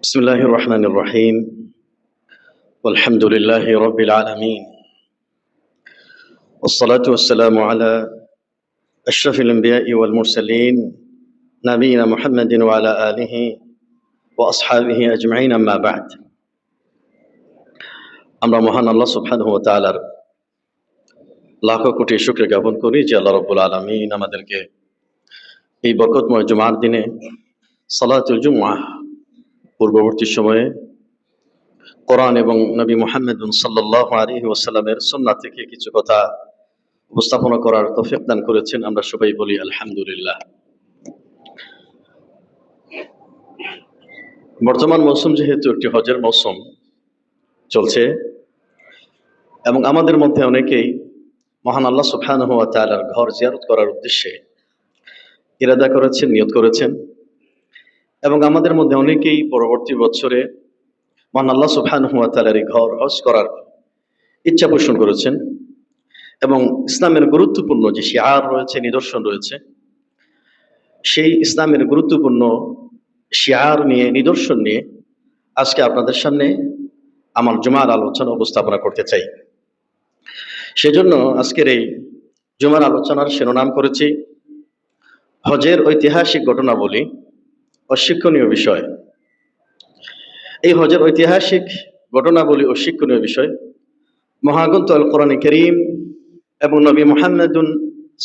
بسم الله الرحمن الرحيم والحمد لله رب العالمين والصلاة والسلام على أشرف الأنبياء والمرسلين نبينا محمد وعلى آله وأصحابه أجمعين أما بعد আমরা মহান আল্লাহ সুবহানাহু ওয়া তাআলার লাখো কোটি শুকর জ্ঞাপন করি যে আল্লাহ রাব্বুল আলামিন আমাদেরকে এই বরকতময় জুমার দিনে সালাতুল জুমআহ পূর্ববর্তী সময়ে কোরআন এবং নবী মুহাম্মদ সাল্লাল্লাহু আলাইহি ওয়াসাল্লামের সুন্নাহ থেকে কিছু কথা উপস্থাপনা করার তৌফিক দান করেছেন। আমরা সবাই বলি আলহামদুলিল্লাহ। বর্তমান মৌসুম যেহেতু একটি হজের মৌসুম চলছে এবং আমাদের মধ্যে অনেকেই মহান আল্লাহ সুবহানাহু ওয়া তাআলার ঘর জিয়ারত করার উদ্দেশ্যে ইরাদা করেছেন, নিয়ত করেছেন এবং আমাদের মধ্যে অনেকেই পরবর্তী বছরে মহান আল্লাহ সুবহানাহু ওয়া তাআলার এই ঘর হজ করার ইচ্ছা পোষণ করেছেন এবং ইসলামের গুরুত্বপূর্ণ যে শিআর রয়েছে, নিদর্শন রয়েছে, সেই ইসলামের গুরুত্বপূর্ণ শিআর নিয়ে, নিদর্শন নিয়ে আজকে আপনাদের সামনে আমার জুমার আলোচনা উপস্থাপনা করতে চাই। সেজন্য আজকের এই জুমার আলোচনার শিরোনাম করেছি হজের ঐতিহাসিক ঘটনাবলী ও শিক্ষণীয় বিষয়। এই হজের ঐতিহাসিক ঘটনাবলী ও শিক্ষণীয় বিষয় মহাগ্রন্থ আল কোরআন কারীম এবং নবী মুহাম্মদুন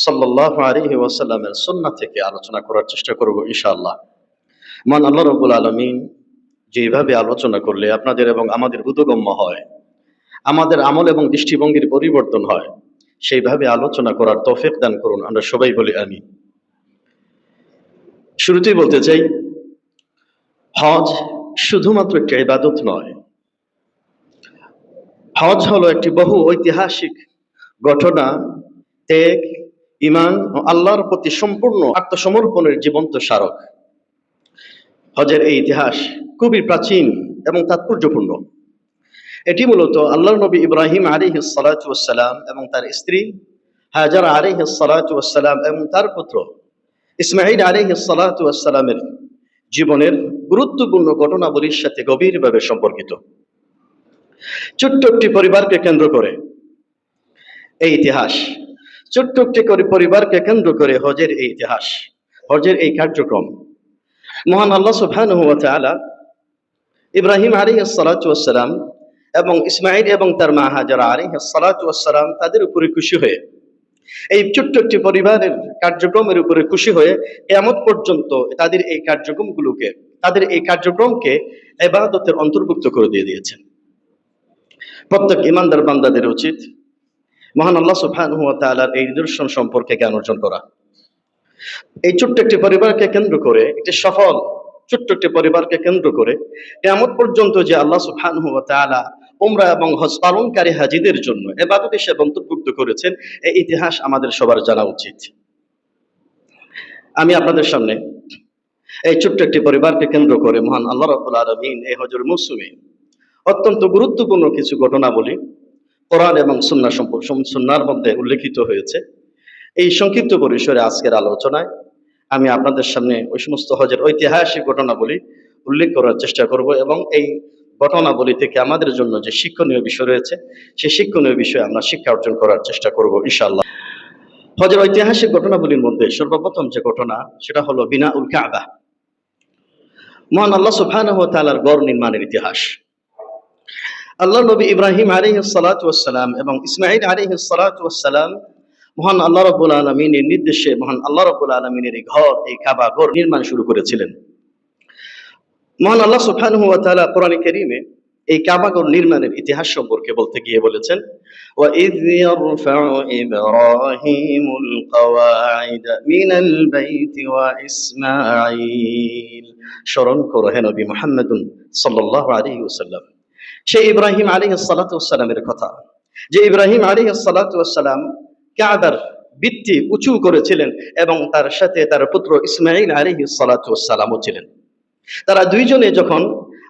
সাল্লাল্লাহু আলাইহি ওয়াসাল্লামের সুন্নাহ থেকে আলোচনা করার চেষ্টা করব ইনশাআল্লাহ। মহান আল্লাহ রাব্বুল আলামিন যেভাবে আলোচনা করলে আপনাদের এবং আমাদের বোধগম্য হয়, আমাদের আমল এবং দৃষ্টিভঙ্গির পরিবর্তন হয়, সেইভাবে আলোচনা করার তৌফিক দান করুন। আমরা সবাই বলি আমিন। শুরুতেই বলতে চাই, হজ শুধুমাত্র একটি ইবাদত নয়, হজ হলো একটি বহু ঐতিহাসিক ঘটনা, ত্যাগ, ঈমান ও আল্লাহর প্রতি সম্পূর্ণ আত্মসমর্পণের জীবন্ত স্মারক। হজের এই ইতিহাস খুবই প্রাচীন এবং তাৎপর্যপূর্ণ। এটি মূলত আল্লাহর নবী ইব্রাহিম আলাইহিস সালাতু ওয়াস সালাম এবং তার স্ত্রী হাজার আলাইহিস সালাতু ওয়াস সালাম এবং তার পুত্র ইসমাঈল আলাইহিস সালাতু ওয়াস সালামের জীবনের গুরুত্বপূর্ণ ঘটনাবলীর সাথে গভীরভাবে সম্পর্কিত। ছোট্ট একটি পরিবারকে কেন্দ্র করে এই ইতিহাস, ছোট্ট একটি পরিবারকে কেন্দ্র করে হজের এই ইতিহাস, হজের এই কার্যক্রম। মহান আল্লাহ সুবহানাহু ওয়া তাআলা ইব্রাহিম আলাইহিস সালাতু ওয়াস সালাম এবং ইসমাঈল এবং তার মা হাজারা আলাইহিস সালাতু ওয়াস সালাম তাদের উপরে খুশি হয়ে, এই ছোট্ট একটি পরিবারের কার্যক্রমের উপরে খুশি হয়ে কিয়ামত পর্যন্ত তাদের এই কার্যক্রমকে ইবাদতের অন্তর্ভুক্ত করে দিয়েছেন। প্রত্যেক ঈমানদার বান্দাদের উচিত মহান আল্লাহ সুবহানাহু ওয়া তাআলার এই নিদর্শন সম্পর্কে জ্ঞান অর্জন করা। এই ছোট্ট একটি পরিবারকে কেন্দ্র করে, একটি সফল ছোট্ট একটি পরিবারকে কেন্দ্র করে কিয়ামত পর্যন্ত যে আল্লাহ সুবহানাহু ওয়া তাআলা উমরা এবং হজ পালনকারী হাজীদের জন্য ইবাদত হিসেবে অন্তর্ভুক্ত করেছেন, এই ইতিহাস আমাদের সবার জানা উচিত। আমি আপনাদের সামনে এই ছোট্ট একটি পরিবারকে কেন্দ্র করে মহান আল্লাহ রাব্বুল আলামিন এই হজের মৌসুমে অত্যন্ত গুরুত্বপূর্ণ কিছু ঘটনাবলী কোরআন এবং সুন্নাহর মধ্যে উল্লেখিত হয়েছে। এই সংক্ষিপ্ত পরিসরে আজকের আলোচনায় আমি আপনাদের সামনে ওই সমস্ত হজের ঐতিহাসিক ঘটনাবলী উল্লেখ করার চেষ্টা করব এবং এই ঘটনাবলী থেকে আমাদের জন্য যে শিক্ষণীয় বিষয় রয়েছে, সেই শিক্ষণীয় বিষয়ে আমরা শিক্ষা অর্জন করার চেষ্টা করব ইনশাআল্লাহ। হজের ঐতিহাসিক ঘটনাবলীর মধ্যে সর্বপ্রথম যে ঘটনা, সেটা হলো বিনাউল কাবা, মহান আল্লাহ সুবহানাহু ওয়া তাআলার ঘর নির্মাণের ইতিহাস। আল্লাহ নবী ইব্রাহিম আলাইহিস সালাতু ওয়াস সালাম এবং ইসমাঈল আলাইহিস সালাতু ওয়াস সালাম মহান আল্লাহ রাব্বুল আলামিনের নির্দেশে মহান আল্লাহ রাব্বুল আলামিনের এই ঘর, এই কাবা ঘর নির্মাণ শুরু করেছিলেন। মহান আল্লাহ সুবহানাহু ওয়া তাআলা কোরআনে কারীমে এই কাবা ঘর নির্মাণের ইতিহাস সম্পর্কে বলতে গিয়ে বলেছেন, ওয়া ইয ইয়ারফাউ ইব্রাহিমুল কওয়াইদা মিনাল বাইতি ওয়া ইসমাঈল। স্মরণ করো হে নবী মুহাম্মদুন সাল্লাল্লাহু আলাইহি ওয়াসাল্লাম, সেই ইব্রাহিম আলাইহিস সালাতু ওয়াস সালামের কথা, যে ইব্রাহিম আলাইহিস সালাতু ওয়াস সালাম কাবার ভিত্তি উঁচু করেছিলেন এবং তার সাথে তার পুত্র ইসমাঈল আলাইহিস সালাতু ওয়াস সালামও ছিলেন। তারা দুইজনে যখন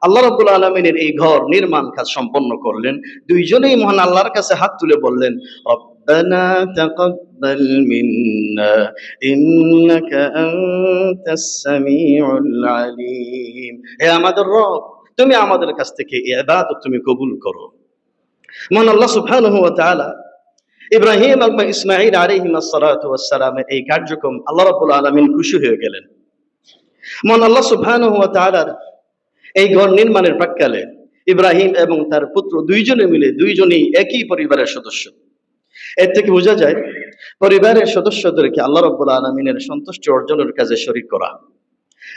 আল্লাহ রাব্বুল আলামিনের এই ঘর নির্মাণ কাজ সম্পন্ন করলেন, দুইজনেই মহান আল্লাহর কাছে হাত তুলে বললেন, রব্বানা তাকাব্বাল মিন্না ইন্নাকা আনতাস সামিউল আলিম। হে আমাদের রব, তুমি আমাদের কাছ থেকে এই ইবাদত তুমি কবুল করো। মহান আল্লাহ সুবহানাহু ওয়া তাআলা ইব্রাহিম এবং ইসমাঈল আলাইহিস সালাতু ওয়াস সালামের এই কার্যক্রম আল্লাহ রাব্বুল আলামিন খুশি হয়ে গেলেন। মহান আল্লাহ সুবহানাহু ওয়া তাআলার এই ঘর নির্মাণের প্রাক্কালে ইব্রাহিম এবং তার পুত্র দুইজনে মিলে দুইজনেই একই পরিবারের সদস্য। এর থেকে বোঝা যায় পরিবারের সদস্যদেরকে আল্লাহ রাব্বুল আলামিনের সন্তুষ্টি অর্জনের কাজে শরীক করা,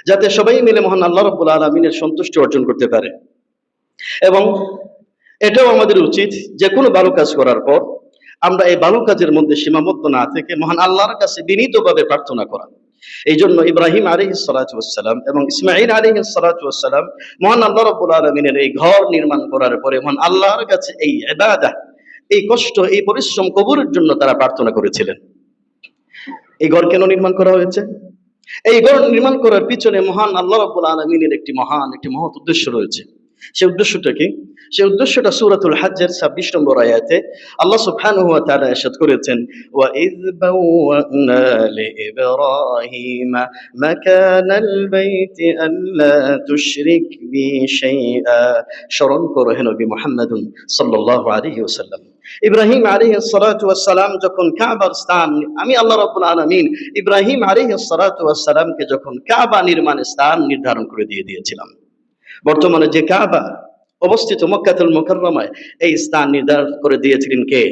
যাতে সবাই মিলে মহান আল্লাহ রাব্বুল আলামিনের সন্তুষ্টি অর্জন করতে পারে। এবং এটাও আমাদের উচিত যে কোনো ভালো কাজ করার পর আমরা এই ভালো কাজের মধ্যে সীমাবদ্ধ না থেকে মহান আল্লাহর কাছে বিনীতভাবে প্রার্থনা করা। এই জন্য ইব্রাহিম আলাইহিস সালাতু ওয়াস সালাম এবং ইসমাঈল আলাইহিস সালাতু ওয়াস সালাম মহান আল্লাহ রাব্বুল আলামিনের এই ঘর নির্মাণ করার পরে মহান আল্লাহর কাছে এই ইবাদত, এই কষ্ট, এই পরিশ্রম কবুলের জন্য তারা প্রার্থনা করেছিলেন। এই ঘর কেন নির্মাণ করা হয়েছে? এই ঘর নির্মাণ করার পিছনে মহান আল্লাহ রাব্বুল আলামিনের একটি মহৎ উদ্দেশ্য রয়েছে। সেই উদ্দেশ্যটা কি? সেই উদ্দেশ্যটা সূরাতুল হজ্জের 26 নম্বর আয়াতে আল্লাহ সুবহানাহু ওয়া তাআলা ইরশাদ করেছেন, ওয়া ইয বাওয়া'না লিইব্রাহিমা মাকানাল বাইতি আল্লা তুশরিক বি শাইআ। স্মরণ করো হে নবী মুহাম্মদুন সাল্লাল্লাহু আলাইহি ওয়াসাল্লাম, ইব্রাহিম আলাইহিস সালাতু ওয়াস সালাম যখন কাবার স্থান, আমি আল্লাহ রাব্বুল আলামিন ইব্রাহিম আলাইহিস সালাতু ওয়াস সালামকে যখন কাবা নির্মাণের স্থান নির্ধারণ করে দিয়েছিলাম। বর্তমানে যে কাবা অবস্থিত মক্কাতুল মুকাররমায়, এই স্থান নির্ধারণ করে দিয়েছিলেন কে?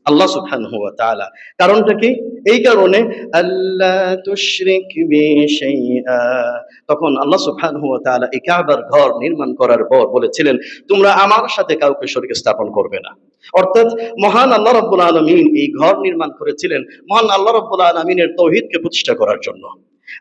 আল্লাহ সুবহানাহু ওয়া তাআলা। কারণটা কি? এই কারণে আল্লা তুশরিক বি শাইআ, তখন আল্লাহ সুবহানাহু ওয়া তাআলা এই কাবার ঘর নির্মাণ করার পর বলেছিলেন, তোমরা আমার সাথে কাউকে শরীক স্থাপন করবে না। অর্থাৎ মহান আল্লাহ রাব্বুল আলামিন এই ঘর নির্মাণ করেছিলেন মহান আল্লাহ রাব্বুল আলামিনের তাওহীদকে প্রতিষ্ঠা করার জন্য।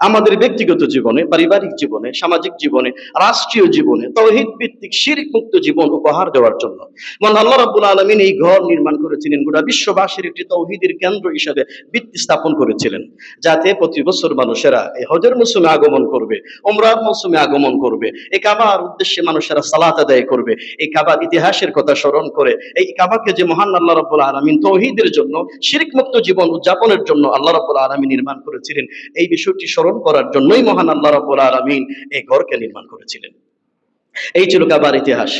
আমাদের ব্যক্তিগত জীবনে, পারিবারিক জীবনে, সামাজিক জীবনে, রাষ্ট্রীয় জীবনে তাওহীদ ভিত্তিক শিরক মুক্ত জীবন উপহার দেওয়ার জন্য মহান আল্লাহ রাব্বুল আলামিন এই ঘর নির্মাণ করেছিলেন গোটা বিশ্ববাসীর একটি তাওহীদের কেন্দ্র হিসেবে ভিত্তি স্থাপন করেছিলেন, যাতে প্রতি বছর মানুষেরা এই হজের মৌসুমে আগমন করবে, উমরার মৌসুমে আগমন করবে, এই কাবার উদ্দেশ্যে মানুষেরা সালাত আদায় করবে, এই কাবার ইতিহাসের কথা স্মরণ করে এই কাবাকে যে মহান আল্লাহ রাব্বুল আলামিন তাওহীদের জন্য, শিরক মুক্ত জীবন উদযাপনের জন্য আল্লাহ রাব্বুল আলামিন নির্মাণ করেছিলেন, এই বিষয়টি স্মরণ করার জন্যই মহান আল্লাহ রাব্বুল আলামিন এই ঘরকে নির্মাণ করেছিলেন। এই ছিল কাবার ইতিহাস।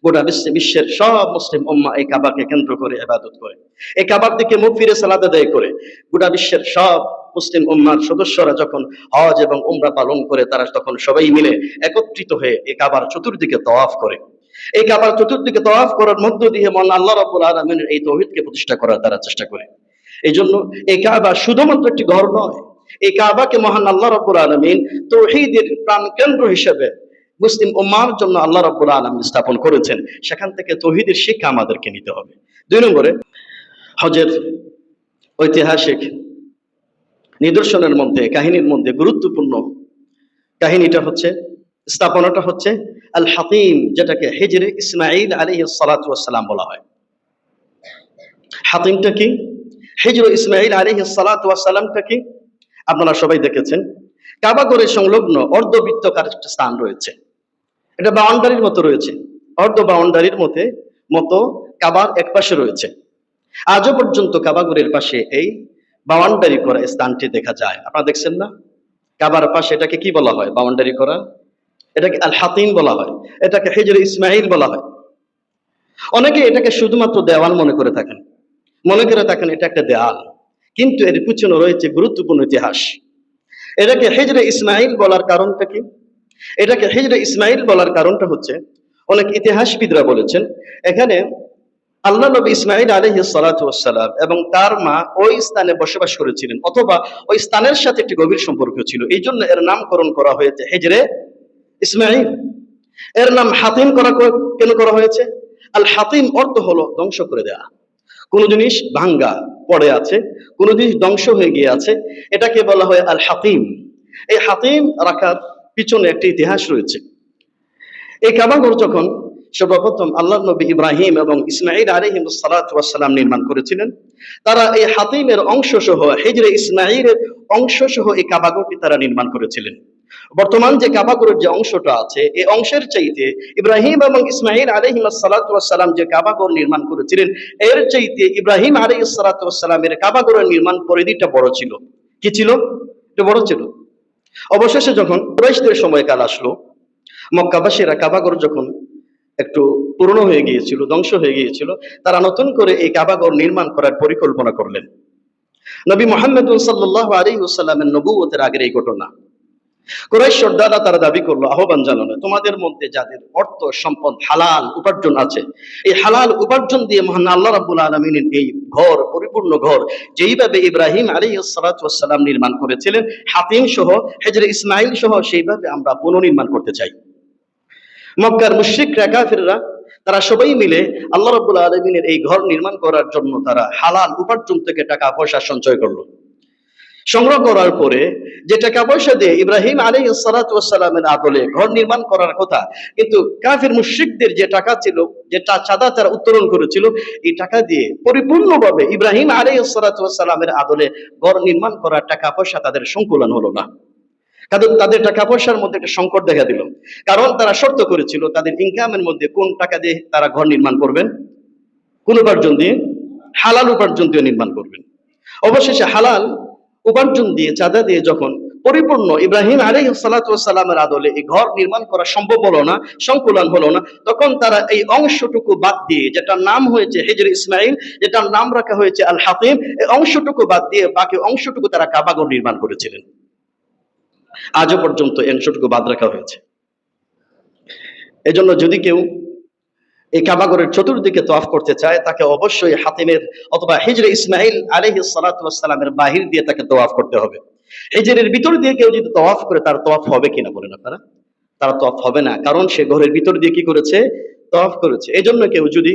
গোটা বিশ্বের সব মুসলিম উম্মাহ এই কাবাকে কেন্দ্র করে ইবাদত করে, এই কাবার দিকে মুখ ফিরে সালাত আদায় করে। গোটা বিশ্বের সব মুসলিম উম্মাহর সদস্যরা যখন হজ এবং উমরা পালন করে, তারা তখন সবাই মিলে একত্রিত হয়ে এই কাবার চতুর্দিকে তাওয়াফ করে। এই কাবার চতুর্দিকে তাওয়াফ করার মধ্য দিয়ে মহান আল্লাহ রাব্বুল আলামিনের এই তাওহীদকে প্রতিষ্ঠা করার তারা চেষ্টা করে। এই জন্য এই কাবা শুধুমাত্র একটি ঘর নয়, এই কাবাকে মহান আল্লাহ রাব্বুল আলামিন তাওহীদের প্রাণকেন্দ্র হিসেবে মুসলিম উম্মাহর জন্য আল্লাহ রাব্বুল আলামিন স্থাপন করেছেন। সেখান থেকে তাওহীদের শিক্ষা আমাদেরকে নিতে হবে। 2 নম্বরে, হজের ঐতিহাসিক নিদর্শনের মধ্যে, কাহিনীর মধ্যে গুরুত্বপূর্ণ কাহিনীটা হচ্ছে, স্থাপনাটা হচ্ছে আল হাতিম, যেটাকে হিজরে ইসমাঈল আলাইহিস সালাতু ওয়াস সালাম বলা হয়। হাতিমটা কি? হিজরে ইসমাঈল আলাইহিস সালাতু ওয়াস সালামটা কি? আপনারা সবাই দেখেছেন, কাবা ঘরের সংলগ্ন অর্ধবৃত্তাকার একটা স্থান রয়েছে। এটা বাউন্ডারির মতো রয়েছে, অর্ধ বাউন্ডারির মতো কাবার এক পাশে রয়েছে। আজও পর্যন্ত কাবা ঘরের পাশে এই বাউন্ডারি করা স্থানটি দেখা যায়। আপনারা দেখছেন না? কাবার পাশে এটাকে কি বলা হয়? বাউন্ডারি করা, এটাকে আল হাতিম বলা হয়, এটাকে হিজরে ইসমাঈল বলা হয়। অনেকে এটাকে শুধুমাত্র দেওয়াল মনে করে থাকেন এটা একটা দেওয়াল, কিন্তু এর পিছনে রয়েছে গুরুত্বপূর্ণ ইতিহাস। এটাকে হিজরে ইসমাঈল বলার কারণটা কি? এটাকে হিজরে ইসমাঈল বলার কারণটা হচ্ছে, অনেক ইতিহাসবিদরা বলেছেন, এখানে আল্লাহ নবী ইসমাঈল আলাইহিস সালাতু ওয়াস সালাম এবং তার মা ওই স্থানে বসবাস করেছিলেন, অথবা ওই স্থানের সাথে একটি গভীর সম্পর্ক ছিল। এই জন্য এর নামকরণ করা হয়েছে হিজরে ইসমাঈল। এর নাম হাতিম কেন করা হয়েছে? আল হাতিম অর্থ হলো ধ্বংস করে দেয়া। কোন জিনিস ভাঙ্গা পড়ে আছে, কোন জিনিস ধ্বংস হয়ে গিয়ে আছে, এটাকে বলা হয় আল হাতিম। এই হাতিম রাখার পিছনে একটি ইতিহাস রয়েছে। এই কাবাঘর যখন সর্বপ্রথম আল্লাহ নবী ইব্রাহিম এবং ইসমাঈল আলাইহিস সালাতু ওয়াস সালাম নির্মাণ করেছিলেন, তারা এই হাতিমের অংশ সহ, হিজরে ইসমাঈলের অংশ সহ এই কাবাঘরটি তারা নির্মাণ করেছিলেন। বর্তমান যে কাবাঘরের যে অংশটা আছে, এই অংশের চাইতে ইব্রাহিম এবং ইসমাঈল আলাইহিস সালাতু ওয়াস সালাম যে কাবাঘর নির্মাণ করেছিলেন, এর চাইতে ইব্রাহিম আলাইহিস সালাতু ওয়াস সালামের কাবাঘরের নির্মাণ পরিধিটা বড় ছিল। কি ছিল? এটা বড় ছিল। অবশেষে যখন কুরাইশদের সময়কাল আসলো, মক্কাবাসীরা কাবাগর যখন একটু পুরনো হয়ে গিয়েছিল, ধ্বংস হয়ে গিয়েছিল, তারা নতুন করে এই কাবাগর নির্মাণ করার পরিকল্পনা করলেন। নবী মুহাম্মদ সাল্লাল্লাহু আলাইহি ওয়াসাল্লামের নবুয়তের আগের এই ঘটনা। কুরাইশ সর্দাররা তারা দাবি করলো, আহ্বান জানানো, তোমাদের মধ্যে যাদের অর্থ সম্পদ হালাল উপার্জন আছে, এই হালাল উপার্জন দিয়ে মহান আল্লাহ রাব্বুল আলামিনের এই ঘর, পরিপূর্ণ ঘর, যেইভাবে ইব্রাহিম আলাইহিস সালাতু ওয়াস সালাম নির্মাণ করেছিলেন, হাতিম সহ, হিজরে ইসমাইল সহ, সেইভাবে আমরা পুনর্নির্মাণ করতে চাই। মক্কার মুশরিকরা, কাফিররা, তারা সবাই মিলে আল্লাহ রাব্বুল আলামিনের এই ঘর নির্মাণ করার জন্য তারা হালাল উপার্জন থেকে টাকা পয়সা সঞ্চয় করলো। সংগ্রহ করার পরে যে টাকা পয়সা দিয়ে ইব্রাহিম আলাইহিস সালাতু ওয়াস সালামের আদলে ঘর নির্মাণ করার কথা, কিন্তু কাফির মুশরিকদের যে টাকা ছিল, যে চাঁদা তারা উত্তোলন করেছিল, এই টাকা দিয়ে পরিপূর্ণভাবে ইব্রাহিম আলাইহিস সালাতু ওয়াস সালামের আদলে ঘর নির্মাণ করার টাকা পয়সা তাদের সংকুলন হলো না। কারণ তাদের টাকা পয়সার মধ্যে একটা সংকট দেখা দিল। কারণ তারা শর্ত করেছিল তাদের ইনকামের মধ্যে কোন টাকা দিয়ে তারা ঘর নির্মাণ করবেন, কোন উপার্জন দিয়ে, হালাল উপার্জন দিয়ে নির্মাণ করবেন। অবশেষে হালাল উপার্জন দিয়ে, চাঁদা দিয়ে যখন পরিপূর্ণ ইব্রাহিম আলাইহিস সালাতু ওয়াস সালামের আদলে এই ঘর নির্মাণ করা সম্ভব হলো না, সংকুলন হলো না, তখন তারা এই অংশটুকু বাদ দিয়ে, যেটার নাম হয়েছে হিজরে ইসমাইল, যেটার নাম রাখা হয়েছে আল হাতিম, এই অংশটুকু বাদ দিয়ে বাকি অংশটুকু তারা কাবাগর নির্মাণ করেছিলেন। আজও পর্যন্ত এই অংশটুকু বাদ রাখা হয়েছে। এজন্য যদি কেউ এই কাবাগরের চতুর্দিকে তওয়াফ করতে চায়, তাকে অবশ্যই হাতিমের অথবা হিজরে ইসমাইল আলাইহিস সালাতু ওয়াস সালামের বাহির দিয়ে তাকে তওয়াফ করতে হবে। হিজরের ভিতর দিয়ে কেউ যদি তওয়াফ করে, তার তওয়াফ হবে কিনা বলেন আপনারা? তার তওয়াফ হবে না, কারণ সে ঘরের ভিতর দিয়ে কি করেছে? তওয়াফ করেছে। এজন্য কেউ যদি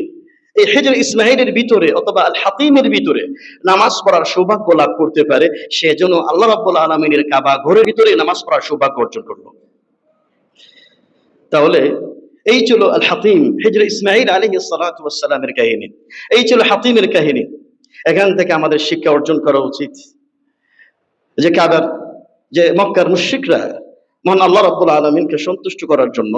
এই হিজরে ইসমাইলের ভিতরে অথবা আল হাতিমের ভিতরে নামাজ পড়ার সৌভাগ্য লাভ করতে পারে, সেজন্য আল্লাহ রাব্বুল আলামিনের কাবা ঘরের ভিতরে নামাজ পড়ার সৌভাগ্য অর্জন করলো। তাহলে এই ছিল আল হাতিম, হিজরে ইসমাইল আলাইহিস সালাতু ওয়াস সালামের কাহিনী। এই ছিল হাতিমের কাহিনী। এখান থেকে আমাদের শিক্ষা অর্জন করা উচিত যে কাবার, যে মক্কার মুশরিকরা মহান আল্লাহ রাব্বুল আলামিনকে সন্তুষ্ট করার জন্য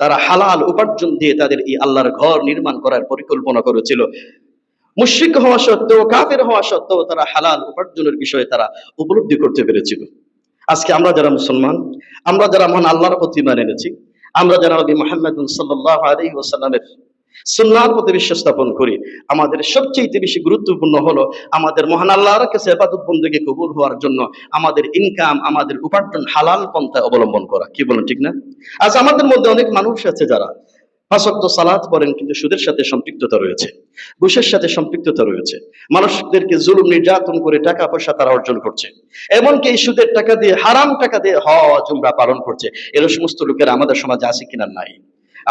তারা হালাল উপার্জন দিয়ে তাদের এই আল্লাহর ঘর নির্মাণ করার পরিকল্পনা করেছিল। মুশরিক হওয়া সত্ত্বেও, কাফের হওয়া সত্ত্বেও তারা হালাল উপার্জনের বিষয়ে তারা উপলব্ধি করতে পেরেছিল। আজকে আমরা যারা মুসলমান, আমরা যারা মহান আল্লাহর প্রতি ঈমান এনেছি, আমরা যারা নবী মুহাম্মদ সাল্লাল্লাহু আলাইহি ওয়াসাল্লামের সুন্নাহর প্রতি বিশ্বাস স্থাপন করি, আমাদের সবচেয়ে বেশি গুরুত্বপূর্ণ হলো আমাদের মহান আল্লাহর কাছে ইবাদত বন্দেগী কবুল হওয়ার জন্য আমাদের ইনকাম, আমাদের উপার্জন হালাল পন্থায় অবলম্বন করা। কি বলেন, ঠিক না? আজ আমাদের মধ্যে অনেক মানুষ আছে যারা 5 ওয়াক্ত সালাত পড়েন, কিন্তু সুদের সাথে সম্পৃক্ততা রয়েছে, ঘুষের সাথে সম্পৃক্ততা রয়েছে, মানুষদেরকে জুলুম নির্যাতন করে টাকা পয়সা তারা অর্জন করছে, এমনকি এই সুদের টাকা দিয়ে, হারাম টাকা দিয়ে হজ উমরা পালন করছে। এর সমস্ত লোকেরা আমাদের সমাজে আছে কিনা? নাই,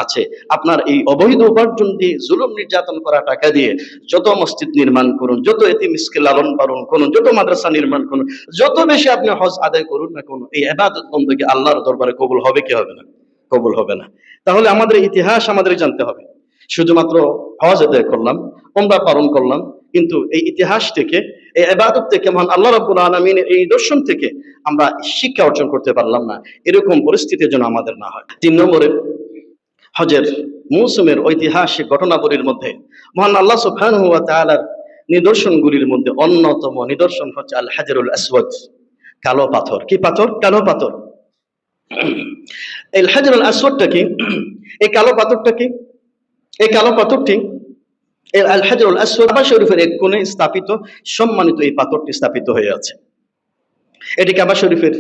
আছে। আপনার এই অবৈধ উপার্জন দিয়ে, জুলুম নির্যাতন করা টাকা দিয়ে যত মসজিদ নির্মাণ করুন, যত এতিমকে লালন পালন করুন, যত মাদ্রাসা নির্মাণ করুন, যত বেশি আপনি হজ আদায় করুন না কেন, এই ইবাদত বন্দেগী আল্লাহর দরবারে কবুল হবে কি হবে না? কবুল হবে না। তাহলে আমাদের ইতিহাস আমাদের জানতে হবে। শুধুমাত্র হজ আদায় করলাম, উমরা পালন করলাম, কিন্তু এই ইতিহাস থেকে, এই ইবাদত থেকে, মহান আল্লাহ রাব্বুল আলামিনের এই দর্শন থেকে আমরা শিক্ষা অর্জন করতে পারলাম না, এরকম পরিস্থিতি যেন আমাদের না হয়। 3 নম্বরে, হজের মৌসুমের ঐতিহাসিক ঘটনাবলীর মধ্যে মহান আল্লাহ সুবহানাহু ওয়া তাআলার নিদর্শনগুলির মধ্যে অন্যতম নিদর্শন হচ্ছে আল হাজারুল আসওয়াদ, কালো পাথর। কি পাথর? কালো পাথর। এই হাজারুল আসওয়াদটা কি? এই কালো পাথরটা কি? এই কালো পাথরটি, এই আল হাজারুল আসওয়াদ কাবা শরীফের এক কোণে স্থাপিত, সম্মানিত এই পাথরটি স্থাপিত হয়ে আছে। এটি কাবা শরীফের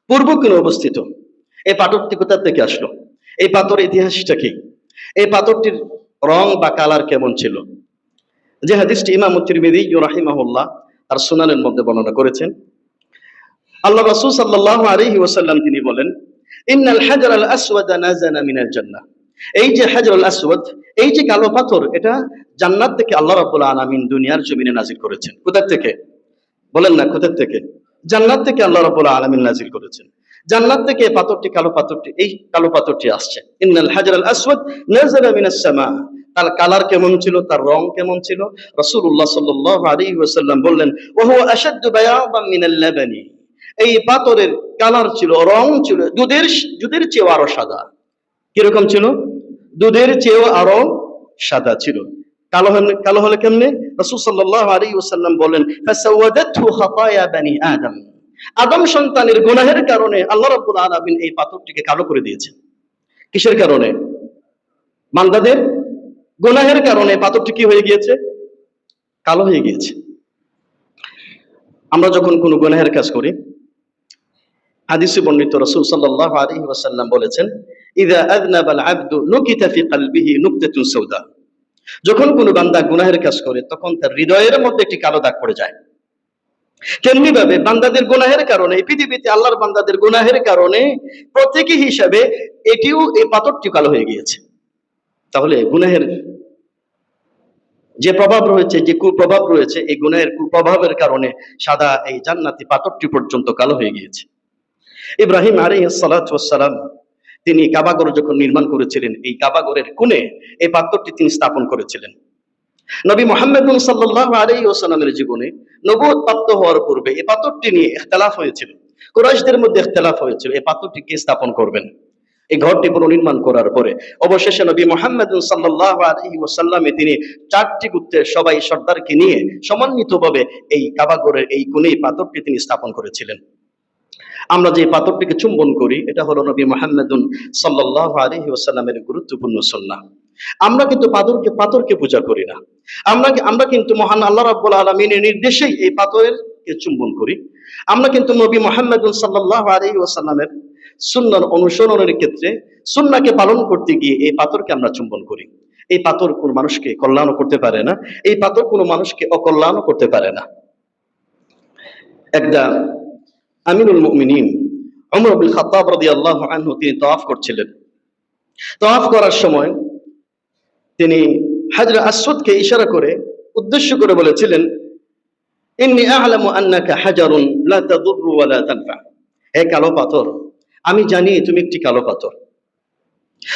পূর্ব কোণে অবস্থিত। এই পাথরটি কোথা থেকে আসলো? এই পাথরের ইতিহাসটা কি? এই পাথরটির রং বা কালার কেমন ছিল? যে হাদিসটি ইমাম তিরমিযী রাহিমাহুল্লাহ তার সুনানের মধ্যে বর্ণনা করেছেন, আল্লাহ রাসূল সাল্লাল্লাহু আলাইহি ওয়াসাল্লাম তিনি বলেন, ইন্নাল হাজারাল আসওয়াদা নাযালা মিনাল জান্নাহ। এই যে হাজারুল আসওয়াদ, এই যে কালো পাথর, এটা জান্নাত থেকে আল্লাহ রাব্বুল আলামিন দুনিয়ার জমিনে নাজিল করেছেন। কোথা থেকে? বলেন না, কোথা থেকে? জান্নাত থেকে আল্লাহ রাব্বুল আলামিন নাজিল করেছেন। জান্নাত থেকে এই পাথরটি, কালো পাথরটি, এই কালো পাথরটি আসছে। ইন্নাল হাজারাল আসওয়াদ নাযালা মিনাস সামা। তার কালার কেমন ছিল, তার রং কেমন ছিল? রাসূলুল্লাহ সাল্লাল্লাহু আলাইহি ওয়াসাল্লাম বললেন, ওয়া হুয়া আশাদ্দু বায়াদান মিনাল লাবানি। এই পাথরের কালার ছিল, রং ছিল দুধের চেয়েও আরো সাদা। কিরকম ছিল? দুধের চেয়েও আরো সাদা ছিল। কালো হলে কেমনে? রাসূল সাল্লাল্লাহু আলাইহি ওয়াসাল্লাম বলেন, ফাসাওয়াদাতহু খাতায়া বানি আদম। আদম সন্তানের গুনাহের কারণে আল্লাহ রাব্বুল আলামিন এই পাথরটিকে কালো করে দিয়েছেন। কিসের কারণে? বান্দাদের গুনাহের কারণে পাথরটি কি হয়ে গিয়েছে? কালো হয়ে গিয়েছে। আমরা যখন কোনো গুনাহের কাজ করি, হাদিসে বর্ণিত রাসূল সাল্লাল্লাহু আলাইহি ওয়াসাল্লাম বলেছেন, ইযা আযনাবাল আবদু নুকিতা ফি কলবিহি নুকতাতুন সাওদা। যখন কোনো বান্দা গুনাহের কাজ করে তখন তার হৃদয়ের মধ্যে একটি কালো দাগ পড়ে যায়। তেমনি ভাবে বান্দাদের গুনাহের কারণে, পৃথিবীতে আল্লাহর বান্দাদের গুনাহের কারণে প্রত্যেকী হিসাবে এটিও, এই পাথরটি কালো হয়ে গিয়েছে। তাহলে গুনাহের যে প্রভাব রয়েছে, যে কুপ্রভাব রয়েছে, এই গুনাহের কুপ্রভাবের কারণে সাদা এই জান্নাতি পাথরটি পর্যন্ত কালো হয়ে গিয়েছে। ইব্রাহিম আলাইহিস সালাতু ওয়াস সালাম তিনি কাবাঘর যখন নির্মাণ করেছিলেন, এই কাবাঘরের কোণে এই পাথরটি তিনি স্থাপন করেছিলেন। নবী মুহাম্মদ সাল্লাল্লাহু আলাইহি ওয়াসাল্লামের জীবনে নবুয়ত প্রাপ্ত হওয়ার পূর্বে এই পাথরটি নিয়ে ইখতিলাফ হয়েছিল। কুরাইশদের মধ্যে ইখতিলাফ হয়েছিল, এই পাথরটি কে স্থাপন করবেন। এই ঘরটি পুনর্নির্মাণ করার পরে অবশেষে নবী মুহাম্মদ সাল্লাল্লাহু আলাইহি ওয়াসাল্লামে তিনি 4টি গোত্রের সবাই সর্দারকে নিয়ে সমন্বিতভাবে এই কাবাঘরের এই কোণে পাথরটি তিনি স্থাপন করেছিলেন। আমরা যে পাথরটিকে চুম্বন করি, এটা হলো নবী মুহাম্মদ সাল্লাল্লাহু আলাইহি ওয়াসাল্লামের গুরুত্বপূর্ণ সুন্নাহ। আমরা কিন্তু পাথরকে পূজা করি না। আমরা কিন্তু মহান আল্লাহ রাব্বুল আলামিনের নির্দেশেই এই পাথরকে চুম্বন করি। আমরা কিন্তু নবী মুহাম্মদ সাল্লাল্লাহু আলাইহি ওয়াসাল্লামের সুন্নাহর অনুসরণের ক্ষেত্রে সুন্নাহকে পালন করতে গিয়ে এই পাথরকে আমরা চুম্বন করি। এই পাথর কোনো মানুষকে কল্যাণও করতে পারে না, এই পাথর কোনো মানুষকে অকল্যাণও করতে পারে না। একটা আমিরুল মুমিনিন ওমর ইবনে খাত্তাব রাদিয়াল্লাহু আনহু তিনি তাওয়াফ করছিলেন। তাওয়াফ করার সময় তিনি হাজরে আসওয়াদকে ইশারা করে, উদ্দেশ্য করে বলেছিলেন, ইন্নী আ'লামু আন্নাকা হাজারুন লা তাদুররু ওয়া লা তানফা। হে কালো পাথর, আমি জানি তুমি একটি কালো পাথর,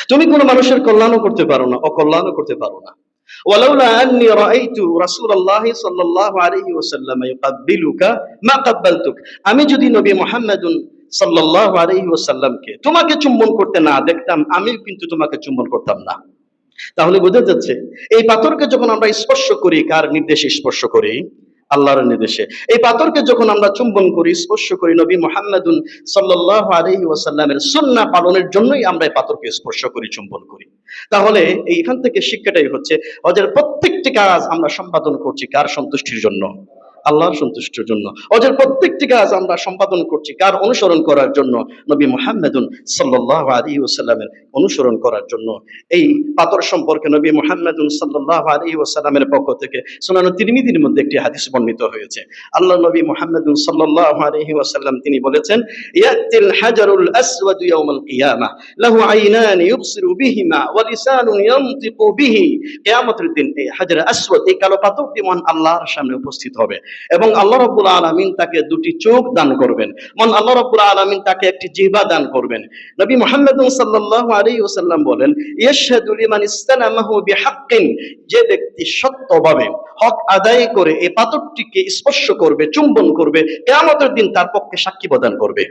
তুমি কোনো মানুষের কল্যাণও করতে পারো না, অকল্যাণও করতে পারো না। ওয়ালাউলা আন্নী রাআইতু রাসূলুল্লাহ সাল্লাল্লাহু আলাইহি ওয়াসাল্লাম ইউকাব্বিলুকা মা কাব্বালতুক। আমি যদি নবী মুহাম্মদুন সাল্লাল্লাহু আলাইহি ওয়াসাল্লামকে তোমাকে চুম্বন করতে না দেখতাম, আমিও কিন্তু তোমাকে চুম্বন করতাম না। তাহলে বোঝা যাচ্ছে এই পাথরকে যখন আমরা স্পর্শ করি, কার নির্দেশে স্পর্শ করি? আল্লাহর নির্দেশে। এই পাথরকে যখন আমরা চুম্বন করি, স্পর্শ করি, নবী মুহাম্মদুন সাল্লাল্লাহু আলাইহি ওয়াসাল্লামের সুন্নাহ পালনের জন্যই আমরা এই পাথরকে স্পর্শ করি, চুম্বন করি। তাহলে এইখান থেকে শিক্ষাটাই হচ্ছে, হজের প্রত্যেকটি কাজ আমরা সম্পাদন করছি কার সন্তুষ্টির জন্য? আল্লাহর সন্তুষ্টির জন্য। হজের প্রত্যেকটি কাজ আমরা সম্পাদন করছি কার অনুসরণ করার জন্য? নবী মুহাম্মদুন সাল্লাল্লাহু আলাইহি ওয়াসাল্লামের অনুসরণ করার জন্য। এই পাথর সম্পর্কে নবী মুহাম্মদুন সাল্লাল্লাহু আলাইহি ওয়াসাল্লামের পক্ষ থেকে সুনান তিরমিজির মধ্যে একটি হাদিস বর্ণিত হয়েছে। আল্লাহ নবী মুহাম্মদুন সাল্লাল্লাহু আলাইহি ওয়াসাল্লাম তিনি বলেছেন, ইয়াতিল হাজারুল আসওয়াদ ইয়াউমাল কিয়ামাহ লাহু আইনান ইউবসিরু বিহিমা ওয়া লিসানুন ইয়ানতিকু বিহি। কিয়ামতের দিন এই হাজার আসওয়াদ, এই কালো পাথরটি মহান আল্লাহর সামনে উপস্থিত হবে এবং আল্লাহ রাব্বুল আলামিন তাকে দুটি চোখ দান করবেন, মহান আল্লাহ রাব্বুল আলামিন তাকে একটি জিহ্বা দান করবেন। নবী মুহাম্মদ সাল্লাল্লাহু আলাইহি ওয়াসাল্লাম বলেন, ইয়াশহাদু লিমান ইসতালামাহু বিহাক্কিন, যে ব্যক্তি সত্যভাবে হক আদায় করে এই পাথরটিকে স্পর্শ করবে, চুম্বন করবে, কিয়ামতের দিন তার পক্ষে সাক্ষী প্রদান করবে।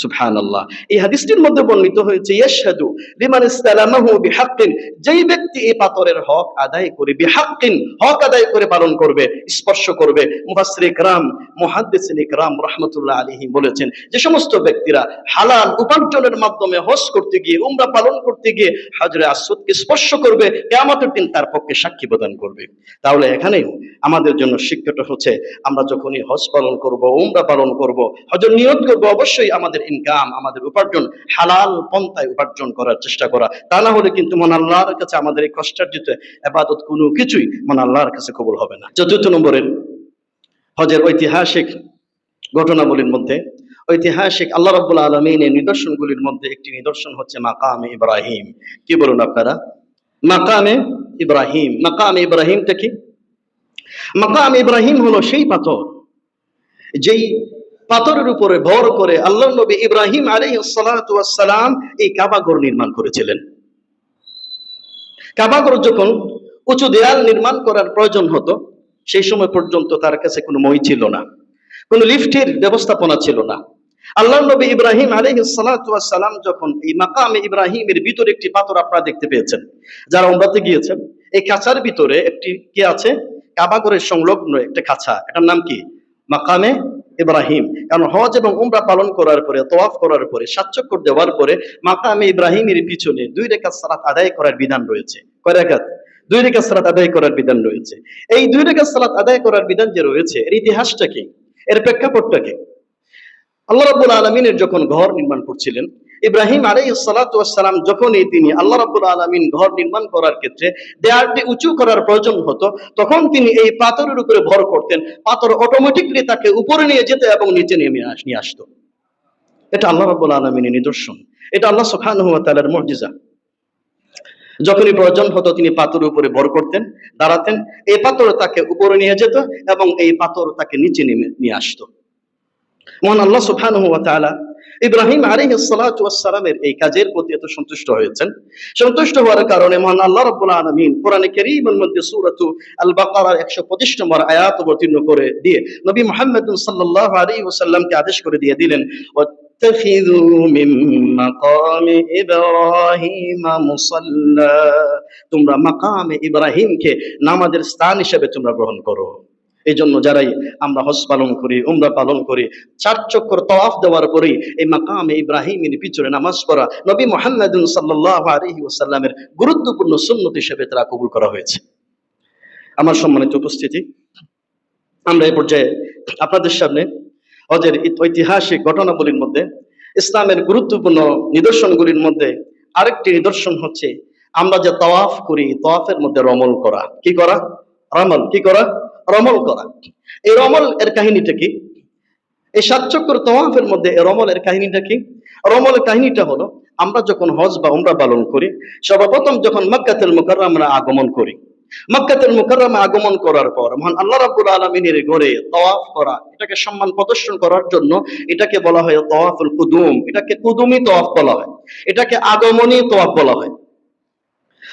সুবহানাল্লাহ। এই হাদিসটির মধ্যে বর্ণিত হয়েছে, ইয়াশহাদু লিমান ইসতালামাহু বিহাক্কিন, যেই ব্যক্তি এই পাথরের হক আদায় করে, বিহাক্কিন হক আদায় করে পালন করবে, স্পর্শ করবে। মুফাসসির ইকরাম, মুহাদ্দিসিন ইকরাম রাহমাতুল্লাহ আলাইহি বলেছেন, যে সমস্ত ব্যক্তিরা হালাল উপার্জনের মাধ্যমে হজ করতে গিয়ে, উমরা পালন করতে গিয়ে হাজরে আসওয়াদকে স্পর্শ করবে, কিয়ামতের দিন তার পক্ষে সাক্ষী প্রদান করবে। তাহলে এখানে আমাদের জন্য শিক্ষাটা হচ্ছে, আমরা যখনই হজ পালন করব, উমরা পালন করব, হজের নিয়ত করব, অবশ্যই আমাদের ইনকাম, আমাদের উপার্জন হালাল পন্থায় উপার্জন করার চেষ্টা করা। তা না হলে কিন্তু মহান আল্লাহর কাছে আমাদের এই কষ্টার্জিত ইবাদত কোনো কিছুই মহান আল্লাহর কাছে কবুল হবে না। চতুর্থ নম্বরের হজের ঐতিহাসিক ঘটনাবলীর মধ্যে, ঐতিহাসিক আল্লাহ রাব্বুল আলামিনের নিদর্শনগুলির মধ্যে একটি নিদর্শন হচ্ছে মাকামে ইব্রাহিম। কি বলুন আপনারা? মাকামে ইব্রাহিম। মাকামে ইব্রাহিমটা কি? মাকামে ইব্রাহিম হলো সেই পাথর, যেই পাথরের উপরে ভর করে আল্লাহর নবী ইব্রাহিম আলাইহিস সালাতু ওয়াস সালাম এই কাবাঘর নির্মাণ করেছিলেন। কাবাঘর যখন উঁচু দেয়াল নির্মাণ করার প্রয়োজন হতো, সেই সময় পর্যন্ত তার কাছে কোনো মই ছিল না, কোনো লিফটের ব্যবস্থাপনা ছিল না। আল্লাহর নবী ইব্রাহিম আলাইহিস সালাতু ওয়াস সালাম যখন এই মাকামে ইব্রাহিমের ভিতরে একটি পাথর আপনারা দেখতে পেয়েছেন, যারা উমরাতে গিয়েছেন, এই খাঁচার ভিতরে একটি কি আছে? কাবাঘরের সংলগ্ন একটা খাঁচা, এটার নাম কি? মাকামে ইব্রাহিম, কারণ হজ এবং উমরা পালন করার পরে, তওয়াফ করার পরে, সাত চক্কর দেওয়ার পরে মাকামে ইব্রাহিমের পিছনে 2 রাকাত সালাত আদায় করার বিধান রয়েছে। কয় রাকাত? 2 রাকাত সালাত আদায় করার বিধান রয়েছে। এই 2 রাকাত সালাত আদায় করার বিধান যে রয়েছে, এর ইতিহাসটা কি, এর প্রেক্ষাপটটা কি? আল্লাহ রাব্বুল আলামিনের যখন ঘর নির্মাণ করছিলেন, ইব্রাহিম আলাইহিস সালাতু ওয়াস সালাম যখনই তিনি আল্লাহ রাব্বুল আলামিন ঘর নির্মাণ করার ক্ষেত্রে দেয়ালটি উঁচু করার প্রয়োজন হতো, তখন তিনি এই পাথরের উপরে ভর করতেন। পাথর অটোমেটিক্যালি তাকে উপরে নিয়ে যেত এবং নিচে নিয়ে আসতো। এটা আল্লাহ রাব্বুল আলামিনের নিদর্শন, এটা আল্লাহ সুবহানাহু ওয়া তাআলার মুজিজা। যখনই প্রয়োজন হতো তিনি পাথরের উপরে ভর করতেন, দাঁড়াতেন, এই পাথর তাকে উপরে নিয়ে যেত এবং এই পাথর তাকে নিচে নিয়ে আসতো। মহান আল্লাহ সুবহানাহু ওয়া তাআলা ইব্রাহিম আলাইহিস সালাতু ওয়াস সালামের এই কাজের প্রতি এত সন্তুষ্ট হয়েছেন। সন্তুষ্ট হওয়ার কারণে মহান আল্লাহ রাব্বুল আলামিন কোরআনে কারীমের মধ্যে সূরাতু আল বাকারার 125 নম্বর আয়াত অবতীর্ণ করে দিয়ে নবী মুহাম্মদ সাল্লাল্লাহু আলাইহি ওয়াসাল্লামকে আদেশ করে দিয়ে দিলেন, ওয়াত্তাখিযু মিন মাকামি ইব্রাহিম মুসাল্লা, তোমরা মাকামে ইব্রাহিমকে নামাজের স্থান হিসেবে তোমরা গ্রহণ করো। এই জন্য যারাই আমরা হজ পালন করি, উমরা পালন করি, 4 চক্কর তওয়াফ দেওয়ার পরেই এই মাকামে ইব্রাহিমের পিছনে নামাজ পড়া নবী মুহাম্মদ সাল্লাল্লাহু আলাইহি ওয়াসাল্লামের গুরুত্বপূর্ণ সুন্নত হিসেবে তারা কবুল করা হয়েছে। আমার সম্মানিত উপস্থিতি, আমরা এই পর্যায়ে আপনাদের সামনে হজের ঐতিহাসিক ঘটনাবলীর মধ্যে ইসলামের গুরুত্বপূর্ণ নিদর্শনগুলির মধ্যে আরেকটি নিদর্শন হচ্ছে আমরা যে তাওয়াফ করি, তাওয়াফের মধ্যে রমল করা। কি করা? রমল। কি করা? রমল করা। এই রমল এর কাহিনীটা কি? এই 7 চক্কর তাওয়াফের মধ্যে এই রমলের কাহিনীটা কি? রমলের কাহিনীটা হলো, আমরা যখন হজ বা উমরা পালন করি, সর্বপ্রথম যখন মক্কাতুল মুকাররমা আগমন করি, মক্কাতুল মুকাররমা আগমন করার পর মহান আল্লাহ রাব্বুল আলামিনের ঘরে তাওয়াফ করা, এটাকে সম্মান প্রদর্শন করার জন্য এটাকে বলা হয় তাওয়াফুল কুদুম। এটাকে কুদুমি তাওয়াফ বলা হয়, এটাকে আগমনী তাওয়াফ বলা হয়।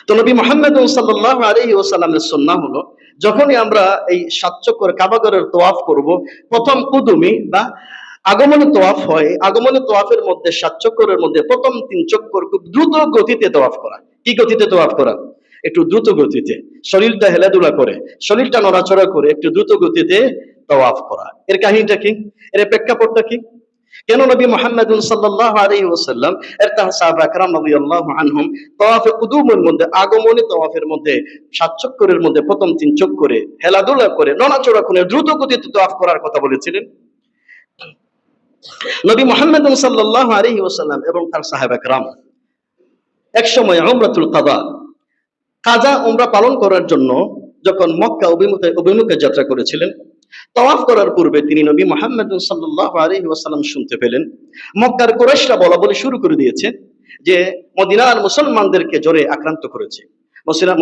তো নবী মুহাম্মদ সাল্লাল্লাহু আলাইহি ওয়াসাল্লামের সুন্নাহ হলো, যখনই আমরা এই 7 চক্কর কাবা ঘরের তাওয়াফ করব, প্রথম কুদুমি বা আগমনী তাওয়াফ হয়। আগমনী তাওয়াফের মধ্যে 7 চক্করের মধ্যে প্রথম 3 চক্কর খুব দ্রুত গতিতে তাওয়াফ করা। কি গতিতে তাওয়াফ করা? একটু দ্রুত গতিতে, শরীরটা হেলাদুলা করে, শরীরটা নড়াচড়া করে একটু দ্রুত গতিতে তাওয়াফ করা। এর কাহিনীটা কি? এর প্রেক্ষাপটটা কি? কেন নবী মুহাম্মদ সাল্লাল্লাহু আলাইহি ওয়াসাল্লাম এর সাহাবা کرام রাদিয়াল্লাহু আনহুম তাওয়াফে কুদুমের মধ্যে, আগমনী তাওয়াফের মধ্যে 7 চক্করের মধ্যে প্রথম 3 চক্করে হেলাদুলা করে, নড়াচড়া করে দ্রুত গতিতে তাওয়াফ করার কথা বলেছিলেন? নবী মুহাম্মদ সাল্লাল্লাহু আলাইহি ওয়াসাল্লাম এবং তার সাহাবা کرام এক সময় উমরাতুল কাজা উমরা পালন করার জন্য যখন মক্কা অভিমুখে যাত্রা করেছিলেন, তাওয়াফ করার পূর্বে তিনি নবী মুহাম্মদ সাল্লাল্লাহু আলাইহি ওয়াসাল্লাম শুনতে পেলেন মক্কার কুরাইশরা বলা শুরু করে দিয়েছে যে মদিনার মুসলমানদেরকে জ্বরে আক্রান্ত করেছে।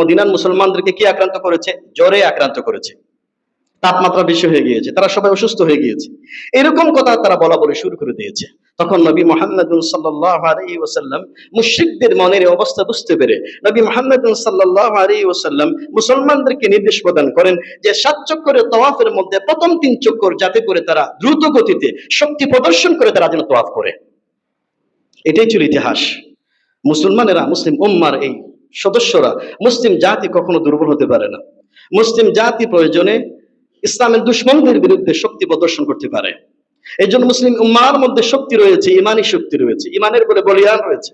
মদিনার মুসলমানদেরকে কি আক্রান্ত করেছে? জ্বরে আক্রান্ত করেছে। তাপমাত্রা বেশি হয়ে গিয়েছে, তারা সবাই অসুস্থ হয়ে গিয়েছে, এরকম কথা তারা বলা শুরু করে দিয়েছে। তখন নবী মুহাম্মদ সাল্লাল্লাহু আলাইহি ওয়াসাল্লাম মুশরিকদের মনের অবস্থা বুঝতে পেরে নবী মুহাম্মদ সাল্লাল্লাহু আলাইহি ওয়াসাল্লাম মুসলমানদেরকে নির্দেশ প্রদান করেন যে 7 চক্করের তাওয়াফের মধ্যে প্রথম 3 চক্কর যাতে করে তারা দ্রুত গতিতে শক্তি প্রদর্শন করে তারা যেন তাওয়াফ করে। এটাই ছিল ইতিহাস। মুসলমানেরা, মুসলিম উম্মার এই সদস্যরা, মুসলিম জাতি কখনো দুর্বল হতে পারে না। মুসলিম জাতি প্রয়োজনে ইসলামের দুশমনদের বিরুদ্ধে শক্তি প্রদর্শন করতে পারে। এই জন্য মুসলিম উম্মার মধ্যে শক্তি রয়েছে, ইমানি শক্তি রয়েছে, ইমানের বলে বলিয়ান রয়েছে।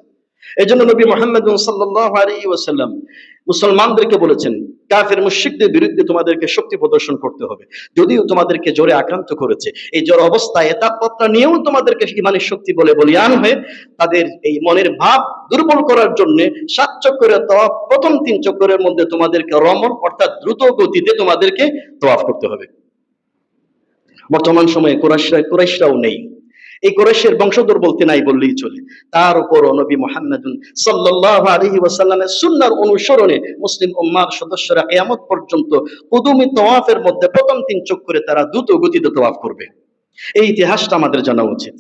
এই জন্য নবী মুহাম্মদ সাল্লাল্লাহু আলাইহি ওয়াসাল্লাম মুসলমানদেরকে বলেছেন, কাফের মুশরিকদের বিরুদ্ধে তোমাদেরকে শক্তি প্রদর্শন করতে হবে। যদিও তোমাদেরকে জ্বরে আক্রান্ত করেছে, এই জ্বর অবস্থায় তাপমাত্রা নিয়েও তোমাদেরকে ইমানের শক্তি বলে বলিয়ান হয়ে তাদের এই মনের ভাব দুর্বল করার জন্য 7 চক্করের তাওয়াফ প্রথম 3 চক্করের মধ্যে তোমাদেরকে রমল অর্থাৎ দ্রুত গতিতে তোমাদেরকে তাওয়াফ করতে হবে। বর্তমান সময়ে কুরাইশরাও নেই, এই কুরাইশের বংশধর বলতে নাই বললেই চলে। তার উপর নবী মুহাম্মদ সাল্লাল্লাহু আলাইহি ওয়াসাল্লামের সুন্নাহর অনুসরণে মুসলিম উম্মার সদস্যরা কিয়ামত পর্যন্ত কুদুমি তাওয়াফের মধ্যে প্রথম 3 চক্করে তারা দ্রুত গতিতে তাওয়াফ করবে। এই ইতিহাসটা আমাদের জানা উচিত।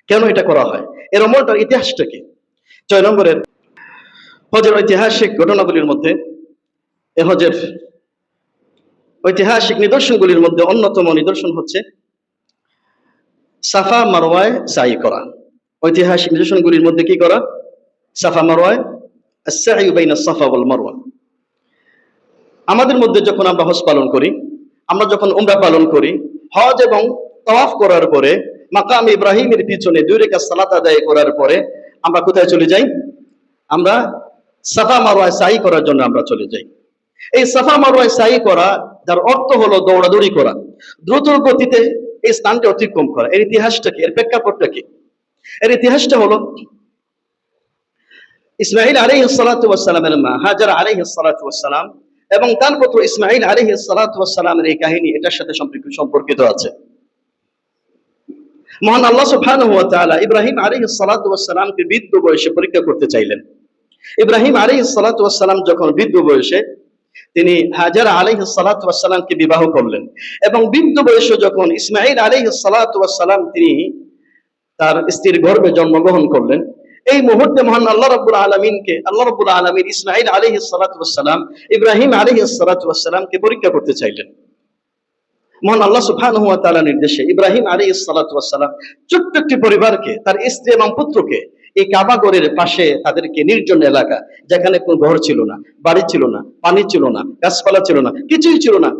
কেন এটা করা হয়? এর আমলটার ইতিহাসটা কি? 6 নম্বরের হজের ঐতিহাসিক ঘটনাগুলির মধ্যে এই হজের ঐতিহাসিক নিদর্শনগুলির মধ্যে অন্যতম নিদর্শন হচ্ছে সাফা মারওয়ায় সাই করা। ঐতিহাসিক নিদর্শনগুলির মধ্যে কি করা? সাফা মারওয়ায় আস-সাই বাইনা সাফা ওয়াল মারওয়া। আমাদের মধ্যে যখন আমরা হজ পালন করি, আমরা যখন উমরা পালন করি, হজ এবং তাওয়াফ করার পরে, মাকাম ইব্রাহিমের পিছনে 2 রাকাত সালাত আদায় করার পরে আমরা কোথায় চলে যাই? আমরা সাফা মারওয়ায় সাই করার জন্য আমরা চলে যাই। এই সাফা মারওয়ায় সাই করা, যার অর্থ হলো দৌড়াদৌড়ি করা, দ্রুত গতিতে এই স্থানটি অতিক্রম করা। এর ইতিহাসটা কি? এর প্রেক্ষাপটটা কি? এর ইতিহাসটা হলো, ইসমাঈল আলাইহিস সালাতু ওয়াস সালামের মা হাজার আলাইহিস সালাতু ওয়াস সালাম এবং তার পুত্র ইসমাঈল আলাইহিস সালাতু ওয়াস সালামের এই কাহিনী এটার সাথে সম্পর্কিত আছে। মহান আল্লাহ সুবহানাহু ওয়া তাআলা ইব্রাহিম আলাইহিস সালাতু ওয়াস সালামকে বৃদ্ধ বয়সে পরীক্ষা করতে চাইলেন। ইব্রাহিম আলাইহিস সালাতু ওয়াস সালাম যখন বৃদ্ধ বয়সে, তিনি হাজার আলাইহিস সালাতু ওয়াস সালামকে বিবাহ করলেন এবং বৃদ্ধ বয়সে যখন ইসমাঈল আলাইহিস সালাতু ওয়াস সালাম তিনি তার স্ত্রীর গর্ভে জন্মগ্রহণ করলেন, এই মুহূর্তে মহান আল্লাহ রাব্বুল আলামিন ইসমাঈল আলাইহিস সালাতু ওয়াস সালাম ইব্রাহিম আলাইহিস সালাতু ওয়াস সালামকে পরীক্ষা করতে চাইলেন। মহান আল্লাহ সুবহানাহু ওয়া তাআলা নির্দেশে ইব্রাহিম আলাইহিস সালাতু ওয়াস সালাম ছোট্ট একটি পরিবারকে, তার স্ত্রী এবং পুত্রকে এই কাবা ঘরের পাশে তাদেরকে নির্জন এলাকা, যেখানে কোনো ঘর ছিল না, বাড়ি ছিল না, পানি ছিল না, গাছপালা ছিল না, কিছুই ছিল না,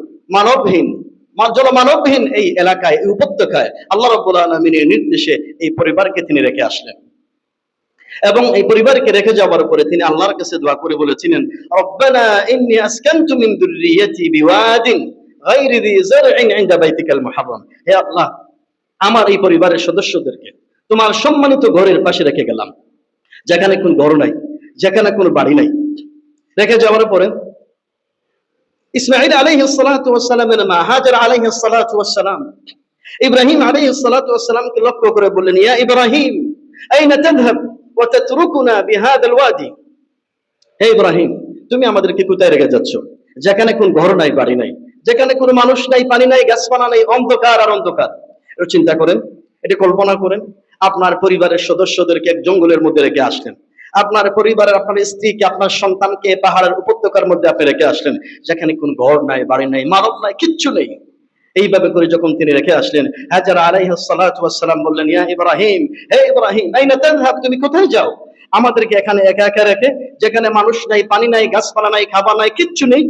জলমানবহীন এই এলাকায়, এই উপত্যকায় আল্লাহ রাব্বুল আলামিনের নির্দেশে এই পরিবারকে তিনি রেখে আসলেন। এবং এই পরিবারকে রেখে যাওয়ার পরে তিনি আল্লাহর কাছে দোয়া করে বলেছিলেন, রব্বানা ইন্নী আসকানতু মিন যুররিয়্যাতি বিওয়াদিন গায়রি যি যারইন ইনদা বাইতিকাল মুহাররাম। হে আল্লাহ, আমার এই পরিবারের সদস্যদেরকে তোমার সম্মানিত ঘরের পাশে রেখে গেলাম, যেখানে কোনো ঘর নাই, যেখানে কোনো বাড়ি নাই। রেখে যাওয়ার পরে ইসমাঈল আলাইহিস সালাতু ওয়াস সালামের মা হাজার আলাইহিস সালাতু ওয়াস সালাম ইব্রাহিম আলাইহিস সালাতু ওয়াস সালামকে লক্ষ্য করে বললেন, ইয়া ইব্রাহিম আইনা তাযহাব ওয়া তাতরুকুনা বিহাদাল ওয়াদি। হে ইব্রাহিম, তুমি আমাদেরকে কোথায় রেখে যাচ্ছ, যেখানে কোনো ঘর নাই, বাড়ি নাই, যেখানে কোনো মানুষ নাই, পানি নাই, গাছপালা নাই, অন্ধকার আর অন্ধকার। একটু চিন্তা করেন, এটা কল্পনা করেন, আপনার পরিবারের সদস্যদেরকে এক জঙ্গলের মধ্যে রেখে আসলেন, আপনার পরিবারের, আপনার স্ত্রীকে, আপনার সন্তানকে পাহাড়ের উপত্যকার মধ্যে আপনি রেখে আসলেন, যেখানে কোনো ঘর নাই, বাড়ি নাই, মানব নাই, কিচ্ছু নেই। এইভাবে করে যখন তিনি রেখে আসলেন, হাজার আলাইহিস সালাতু ওয়াস সালাম বললেন, ইয়া ইব্রাহিম, হে ইব্রাহিম আইনা তাযহাব, তুমি কোথায় যাও আমাদেরকে এখানে একা একা রেখে, যেখানে মানুষ নাই, পানি নাই, গাছপালা নাই, খাবার নাই, কিচ্ছু নেই।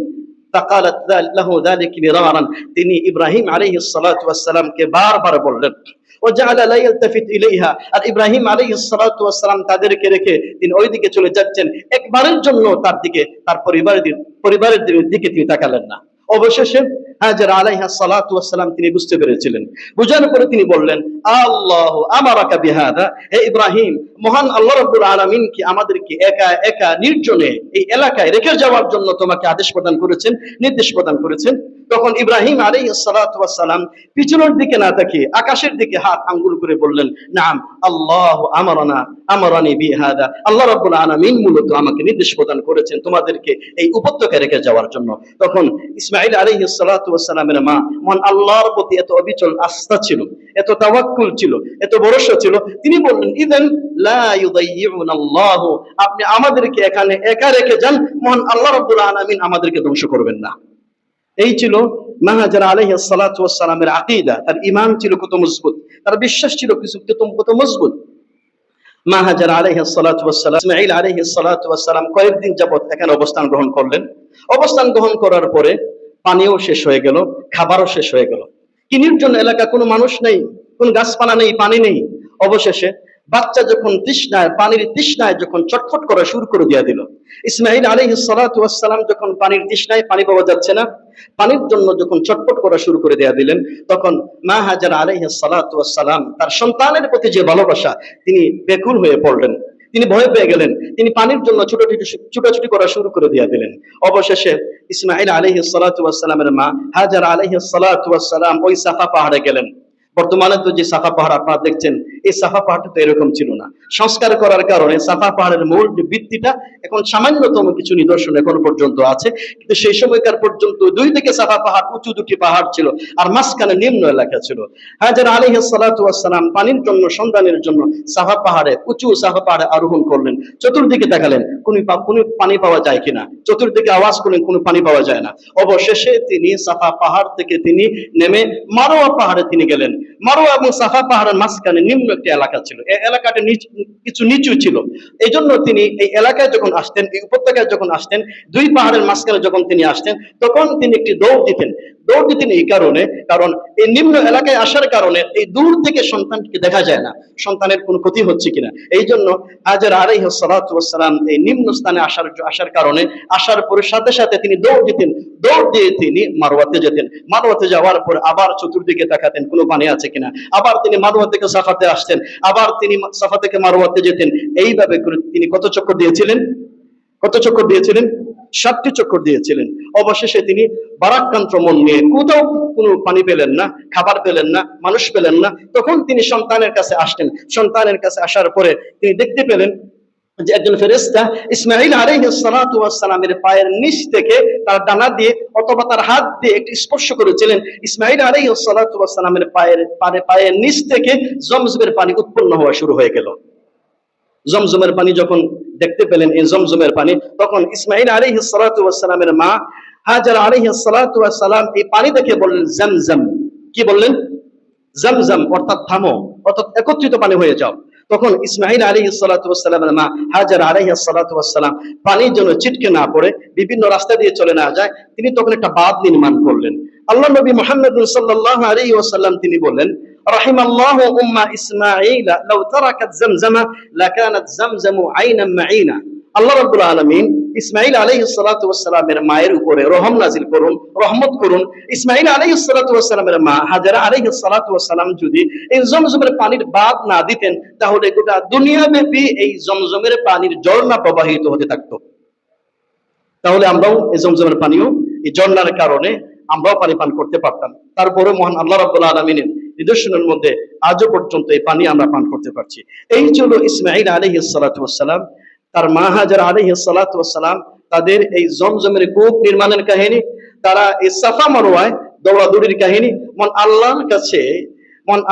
ফাকালাত লাহু যালিকা মিরারান, তিনি ইব্রাহিম আলাইহিস সালাতু ওয়াস সালামকে বারবার বললেন। ওয়াজআলা লা ইয়ালতাফিত ইলাইহা, আর ইব্রাহিম আলাইহিস সালাতু ওয়াস সালাম তাদেরকে রেখে তিনি ওইদিকে চলে যাচ্ছেন, একবারের জন্য তার দিকে, তার পরিবারের দিকে তিনি তাকালেন না। অবশেষে হাজার আলাইহা সালাতু ওয়াস সালাম তিনি বুঝতে পেরেছিলেন। বুঝার পরে তিনি বললেন, আল্লাহু আমারাকা বিহাদা, হে ইব্রাহিম, মহান আল্লাহ রাব্বুল আলামিন কি আমাদেরকে একা একা নির্জনে এই এলাকায় রেখে যাওয়ার জন্য তোমাকে আদেশ প্রদান করেছেন, নির্দেশ প্রদান করেছেন। তখন ইব্রাহিম আলাইহিস সালাতু ওয়াস সালাম পিছনের দিকে না তাকিয়ে আকাশের দিকে হাত আঙ্গুল করে বললেন, নাম আল্লাহু আমারানি বিহাদা, আল্লাহ রাব্বুল আলামিন মূলত আমাকে নির্দেশ প্রদান করেছেন তোমাদেরকে এই উপত্যকায় রেখে যাওয়ার জন্য। তখন ইসমাঈল আলাইহিস সালাতু ওয়াস সালামের মা মহান আল্লাহর প্রতি এত অবিচল আস্থা ছিল, এত তাওয়াক্কুল ছিল, এত ভরসা ছিল, তিনি বললেন, ইদান লা ইউদাইয়ুনাল্লাহু, আপনি আমাদেরকে এখানে একা রেখে যান, মহান আল্লাহ রাব্বুল আলামিন আমাদেরকে ধ্বংস করবেন না। এই ছিল মা হাজার আলাইহিস সালাতু ওয়াস সালামের আকীদা। তার ঈমান ছিল কত মজবুত, তার বিশ্বাস ছিল কত মজবুত। মা হাজার আলাইহিস সালাতু ওয়াস সালাম ইসমাঈল আলাইহিস সালাতু ওয়াস সালাম কয়েকদিন যাবত এখানে অবস্থান গ্রহণ করলেন। অবস্থান গ্রহণ করার পরে পানিও শেষ হয়ে গেল, খাবারও শেষ হয়ে গেল। কি নির্জন এলাকা, কোনো মানুষ নেই, কোনো গাছপালা নেই, পানি নেই। অবশেষে বাচ্চা যখন তৃষ্ণায়, পানির তৃষ্ণায় যখন চটফট করা শুরু করে দিয়ে দিল, ইসমাঈল আলাইহিস সালাতু ওয়াস সালাম যখন পানির তৃষ্ণায়, পানি পাওয়া যাচ্ছে না, পানির জন্য যখন চটফট করা শুরু করে দিয়ে দিলেন, তখন মা হাজার আলাইহিস সালাতু ওয়াস সালাম তার সন্তানের প্রতি যে ভালোবাসা, তিনি ব্যাকুল হয়ে পড়লেন, তিনি ভয় পেয়ে গেলেন, তিনি পানির জন্য ছুটাছুটি করা শুরু করে দিয়ে দিলেন। অবশেষে ইসমাঈল আলাইহিস সালাতু ওয়াস সালামের মা হাজার আলাইহিস সালাতু ওয়াস সালাম ওই সাফা পাহাড়ে গেলেন। বর্তমানে তো যে সাফা পাহাড় আপনারা দেখছেন, এই সাফা পাহাড়টা তো এরকম ছিল না। সংস্কার করার কারণে সাফা পাহাড়ের মূল ভিত্তিটা এখন সামান্যতম কিছু নিদর্শন এখন পর্যন্ত আছে, কিন্তু সেই সময়কার পর্যন্ত দুই দিকে সাফা পাহাড়, উঁচু দুটি পাহাড় ছিল, আর মাঝখানে নিম্ন এলাকা ছিল। হাজার আলাইহিস সালাতু ওয়াস সালাম পানির জন্য, সন্ধানের জন্য সাফা পাহাড়ে, উঁচু সাফা পাহাড়ে আরোহণ করলেন। চতুর্দিকে তাকালেন, কোনো পানি পাওয়া যায় কিনা, চতুর্দিকে আওয়াজ করলেন, কোনো পানি পাওয়া যায় না। অবশেষে তিনি সাফা পাহাড় থেকে তিনি নেমে মারোয়া পাহাড়ে তিনি গেলেন। মারওয়া এবং সাফা পাহাড়ের মাঝখানে নিম্ন একটি এলাকা ছিল। এই এলাকাটা কিছু নিচু ছিল। এই জন্য তিনি এই এলাকায় যখন আসতেন, এই উপত্যকায় যখন আসতেন, দুই পাহাড়ের মাঝখানে যখন তিনি আসতেন, তখন তিনি একটি দৌড় দিতেন। দৌড় দিতেন এই কারণে, কারণ এই নিম্ন এলাকায় আসার কারণে এই দূর থেকে সন্তানকে দেখা যায় না, সন্তানের কোনো ক্ষতি হচ্ছে কিনা। এই জন্য হাজের আলাইহিস সালাতু ওয়াস সালাম এই নিম্ন স্থানে আসার কারণে, আসার পরে সাথে সাথে তিনি দৌড় দিতেন। দৌড় দিয়ে তিনি মারওয়াতে যেতেন। মারওয়াতে যাওয়ার পর আবার চতুর্দিকে তাকাতেন কোনো পানি আছে কিনা। আবার তিনি মারওয়া থেকে সাফাতে আসতেন, আবার তিনি সাফা থেকে মারওয়াতে যেতেন। এইভাবে করে তিনি কত চক্কর দিয়েছিলেন? কত চক্কর দিয়েছিলেন? 7টি চক্কর দিয়েছিলেন। অবশেষে তিনি ভারাক্রান্ত মন নিয়ে, কোথাও কোনো পানি পেলেন না, খাবার পেলেন না, মানুষ পেলেন না, তখন তিনি সন্তানের কাছে আসলেন। সন্তানের কাছে আসার পরে তিনি দেখতে পেলেন যে একজন ফেরেশতা ইসমাঈল আলাইহিস সালাতু ওয়াস সালামের পায়ের নিচ থেকে তার ডানা দিয়ে অথবা তার হাত দিয়ে একটু স্পর্শ করেছিলেন। ইসমাঈল আলাইহিস সালাতু ওয়াস সালামের পায়ের নিচ থেকে জমজমের পানি উৎপন্ন হওয়া শুরু হয়ে গেল। জমজমের পানি যখন দেখতে পেলেন, এই জমজমের পানি, তখন ইসমাঈল আলাইহিস সালাতু ওয়াস সালামের মা হাজার আলাইহিস সালাতু ওয়াস সালাম এই পানি দেখে বললেন জামজাম। কি বললেন? জামজাম, অর্থাৎ থামো, অর্থাৎ একত্রিত পানি হয়ে যাও। তখন ইসমাঈল আলাইহিস সালাতু ওয়াস সালামের মা হাজার আলাইহিস সালাতু ওয়াস সালাম পানির জন্য ছিটকে না পড়ে, বিভিন্ন রাস্তা দিয়ে চলে না যায়, তিনি তখন একটা বাঁধ নির্মাণ করলেন। আল্লাহ নবী মুহাম্মদ সাল্লাল্লাহু আলাইহি ওয়াসাল্লাম তিনি বলেন, রাহিমাল্লাহু উম্মা ইসমাঈল লাউ তারাকাত জামজামা লাকানাত জামজামু আইনাম মাঈনা। আল্লাহ রাব্বুল আলামিন ইসমাঈল আলাইহিস সালাতু ওয়াস সালামের মায়ের উপরে রহম নাজিল করুন, রহমত করুন। ইসমাঈল আলাইহিস সালাতু ওয়াস সালামের মা হাজেরা আলাইহিস সালাতু ওয়াস সালাম যদি এই জমজমের পানির বাঁধ না দিতেন, তাহলে গোটা দুনিয়াব্যাপী এই জমজমের পানির ঝর্ণা প্রবাহিত হতে থাকতো। তাহলে আমরাও এই জমজমের পানিও এই ঝর্ণার কারণে আমরাও পানি পান করতে পারতাম। তারপরে মহান আল্লাহ রাব্বুল আলামিনের নিদর্শনের মধ্যে আজও পর্যন্ত এই পানি আমরা পান করতে পারছি। এই ছিল ইসমাঈল আলাইহিস সালাতু ওয়াস সালাম, তার মা হাজারা আলাইহিস সালাতু ওয়াস সালাম, তাদের এই জমজমের কূপ নির্মাণের কাহিনী, তারা এই সাফা মারওয়ায় দৌড়াদৌড়ির কাহিনী, মন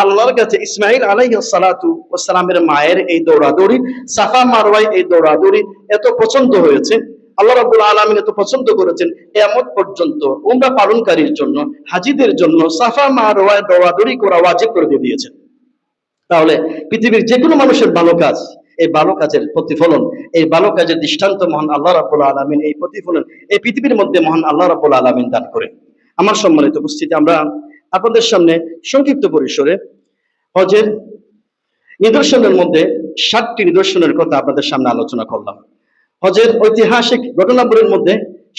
আল্লাহর কাছে ইসমাঈল আলাইহিস সালাতু ওয়াস সালামের মায়ের এই দৌড়াদৌড়ি, সাফা মারওয়ায় এই দৌড়াদৌড়ি এত পছন্দ হয়েছে, আল্লাহ রাব্বুল আলামিন এত পছন্দ করেছেন, কিয়ামত পর্যন্ত উমরা পালনকারীর জন্য, হাজীদের জন্য সাফা মারওয়ায় দৌড়াদৌড়ি করা ওয়াজিব করে দিয়েছেন। তাহলে পৃথিবীর যে কোনো মানুষের ভালো কাজ, এই ভালো কাজের প্রতিফলন, এই ভালো কাজের দৃষ্টান্ত মহান আল্লাহ রাব্বুল আলামিন এই প্রতিফলন এই পৃথিবীর মধ্যে মহান আল্লাহ রাব্বুল আলামিন দান করেন। আমার সম্মানিত উপস্থিতি, আমরা আপনাদের সামনে সংক্ষিপ্ত পরিসরে হজের নিদর্শনের মধ্যে 7টি নিদর্শনের কথা আপনাদের সামনে আলোচনা করলাম। হজের ঐতিহাসিক ঘটনাবলীর মধ্যে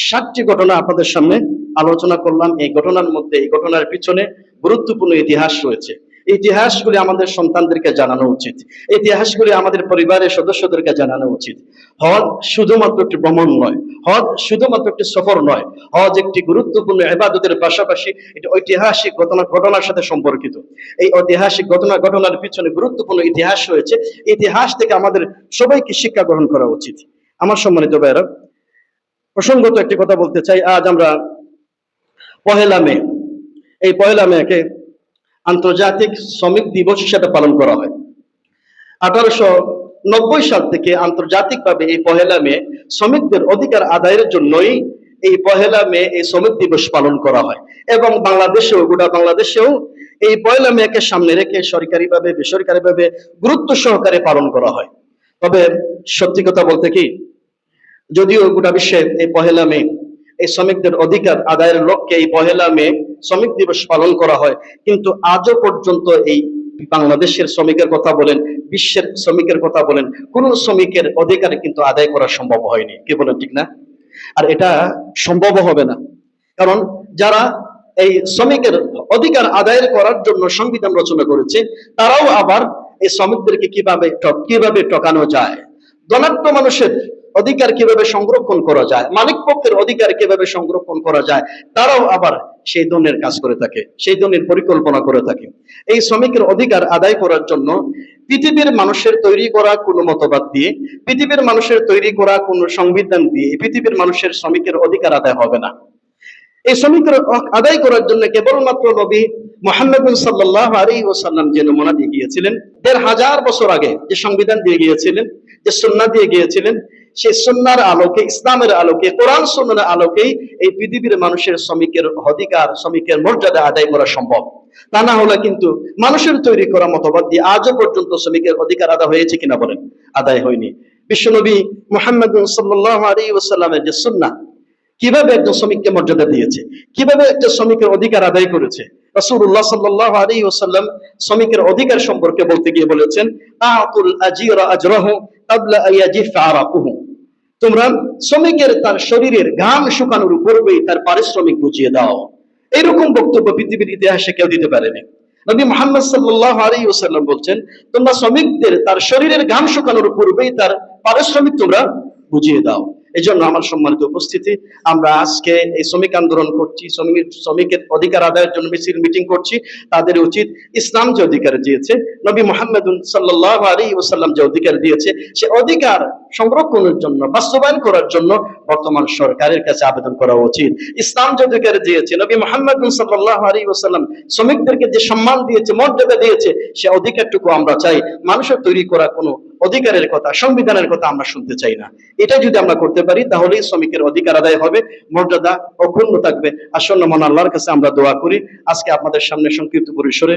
7টি ঘটনা আপনাদের সামনে আলোচনা করলাম। এই ঘটনার মধ্যে, এই ঘটনার পিছনে গুরুত্বপূর্ণ ইতিহাস রয়েছে। ইতিহাসগুলি আমাদের সন্তানদেরকে জানানো উচিত, ইতিহাসগুলি আমাদের পরিবারের সদস্যদেরকে জানানো উচিত। হজ শুধুমাত্র একটি ভ্রমণ নয়, হজ শুধুমাত্র একটি সফর নয়, হজ একটি গুরুত্বপূর্ণ ইবাদতের পাশাপাশি এটি ঐতিহাসিক ঘটনার সাথে সম্পর্কিত। এই ঐতিহাসিক ঘটনার পিছনে গুরুত্বপূর্ণ ইতিহাস রয়েছে। ইতিহাস থেকে আমাদের সবাইকে শিক্ষা গ্রহণ করা উচিত। আমার সম্মানিত ভাইয়েরা, প্রসঙ্গত একটি কথা বলতে চাই। আজ আমরা পহেলা মে, এই পহেলা মেকে আন্তর্জাতিক শ্রমিক দিবস হিসেবে পালন করা হয়। 1890 সাল থেকে আন্তর্জাতিকভাবে এই পহেলা মে শ্রমিকদের অধিকার আদায়ের জন্যই এই পহেলা মে এই শ্রমিক দিবস পালন করা হয়। এবং বাংলাদেশেও, গোটা বাংলাদেশেও এই পহেলা মেকে সামনে রেখে সরকারিভাবে বেসরকারিভাবে গুরুত্ব সহকারে পালন করা হয়। তবে সত্যি কথা বলতে কি, যদিও গোটা বিশ্বে এই পহেলা মে এই শ্রমিকদের অধিকার আদায়ের লক্ষ্যে এই পহেলা মে শ্রমিক দিবস পালন করা হয়, কিন্তু আজও পর্যন্ত এই বাংলাদেশের শ্রমিকের কথা বলেন, বিশ্বের শ্রমিকের কথা বলেন, কোন শ্রমিকের অধিকার কিন্তু আদায় করা সম্ভব হয়নি। কি বলেন, ঠিক না? আর এটা সম্ভব হবে না, কারণ যারা এই শ্রমিকের অধিকার আদায় করার জন্য সংবিধান রচনা করেছে, তারাও আবার এই শ্রমিকদেরকে কিভাবে ঠকানো যায়, ধনাঢ্য মানুষের অধিকার কিভাবে সংরক্ষণ করা যায়, মালিক পক্ষের অধিকার কিভাবে সংরক্ষণ করা যায়, তারাও আবার সেই ধরনের কাজ করে থাকে, সেই ধরনের পরিকল্পনা করে থাকে। এই শ্রমিকের অধিকার আদায় করার জন্য পৃথিবীর মানুষের তৈরি করা কোনো মতবাদ দিয়ে, পৃথিবীর মানুষের তৈরি করা কোনো সংবিধান দিয়ে পৃথিবীর মানুষের শ্রমিকের অধিকার আদায় হবে না। এই শ্রমিকের আদায় করার জন্য কেবলমাত্র নবী মুহাম্মদ সাল্লাল্লাহু আলাইহি ওয়াসাল্লাম যে নমুনা দিয়ে গিয়েছিলেন, 1500 বছর আগে যে সংবিধান দিয়ে গিয়েছিলেন, যে সুন্নাহ দিয়ে গিয়েছিলেন, সেই সুন্নাহর আলোকে, ইসলামের আলোকে, কোরআন সুন্নাহর আলোকেই এই পৃথিবীর মানুষের শ্রমিকের অধিকার, শ্রমিকের মর্যাদা আদায় করা সম্ভব। তা না হলে কিন্তু মানুষের তৈরি করা মতবাদ দিয়ে আজও পর্যন্ত শ্রমিকের অধিকার আদায় হয়েছে কিনা বলেন? আদায় হয়নি। বিশ্বনবী মুহাম্মদ সাল্লাল্লাহু আলাইহি ওয়াসাল্লামের যে সুন্নাহ, কিভাবে একজন শ্রমিককে মর্যাদা দিয়েছে, কিভাবে একটা শ্রমিকের অধিকার আদায় করেছে, রাসূলুল্লাহ সাল্লাল্লাহু আলাইহি ওয়াসাল্লাম শ্রমিকের অধিকার সম্পর্কে বলতে গিয়ে বলেছেন, আতুল আজিরা আজরাহু ক্বাবলা আয়াজিফা আরাকুহু। তোমরা শ্রমিকের তার শরীরের ঘাম শুকানোর পূর্বেই তার পারিশ্রমিক বুঝিয়ে দাও। এরকম বক্তব্য পৃথিবীর ইতিহাসে কেউ দিতে পারেনি। নবী মুহাম্মদ সাল্লাল্লাহু আলাইহি ওয়াসাল্লাম বলছেন, তোমরা শ্রমিকদের তার শরীরের ঘাম শুকানোর পূর্বেই তার পারিশ্রমিক তোমরা বুঝিয়ে দাও। এই জন্য আমার সম্মানিত উপস্থিতি, আমরা আজকে এই শ্রমিক আন্দোলন করছি, শ্রমিকের অধিকার আদায়ের জন্য মিছিল মিটিং করছি। তাদের উচিত ইসলাম যে অধিকার দিয়েছে, নবী মুহাম্মদ সাল্লাল্লাহু আলাইহি ওয়াসাল্লাম যে অধিকার দিয়েছে, সে অধিকার সংরক্ষণের জন্য, বাস্তবায়ন করার জন্য বর্তমান সরকারের কাছে আবেদন করা উচিত। ইসলাম যে অধিকার দিয়েছে, নবী মুহাম্মদ সাল্লাল্লাহু আলাইহি ওয়াসাল্লাম শ্রমিকদেরকে যে সম্মান দিয়েছে, মর্যাদা দিয়েছে, সে অধিকারটুকু আমরা চাই। মানুষের তৈরি করা কোনো অধিকারের কথা, সংবিধানের কথা আমরা শুনতে চাই না। এটা যদি আমরা করতে পারি, তাহলেই শ্রমিকের অধিকার আদায় হবে, মর্যাদা অক্ষুণ্ণ থাকবে। আসন্ন মহান আল্লাহর কাছে আমরা দোয়া করি। আজকে আপনাদের সামনে সংক্ষিপ্ত পরিসরে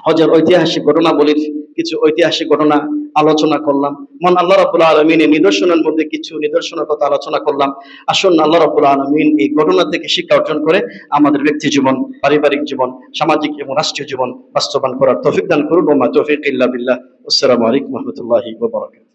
হজের ঐতিহাসিক ঘটনাবলীর কিছু ঐতিহাসিক ঘটনা আলোচনা করলাম। মহান আল্লাহ রাব্বুল আলামিনের নিদর্শনের মধ্যে কিছু নিদর্শনের কথা আলোচনা করলাম। আসন্ন আল্লাহ রাব্বুল আলামিন এই ঘটনা থেকে শিক্ষা অর্জন করে আমাদের ব্যক্তি জীবন, পারিবারিক জীবন, সামাজিক এবং রাষ্ট্রীয় জীবন বাস্তবায়ন করার তৌফিক দান করুন। ওয়া মা তৌফিক ইল্লা বিল্লাহ। আসসালামু আলাইকুম ওয়া রাহমাতুল্লাহি ওয়া বারাকাতুহু।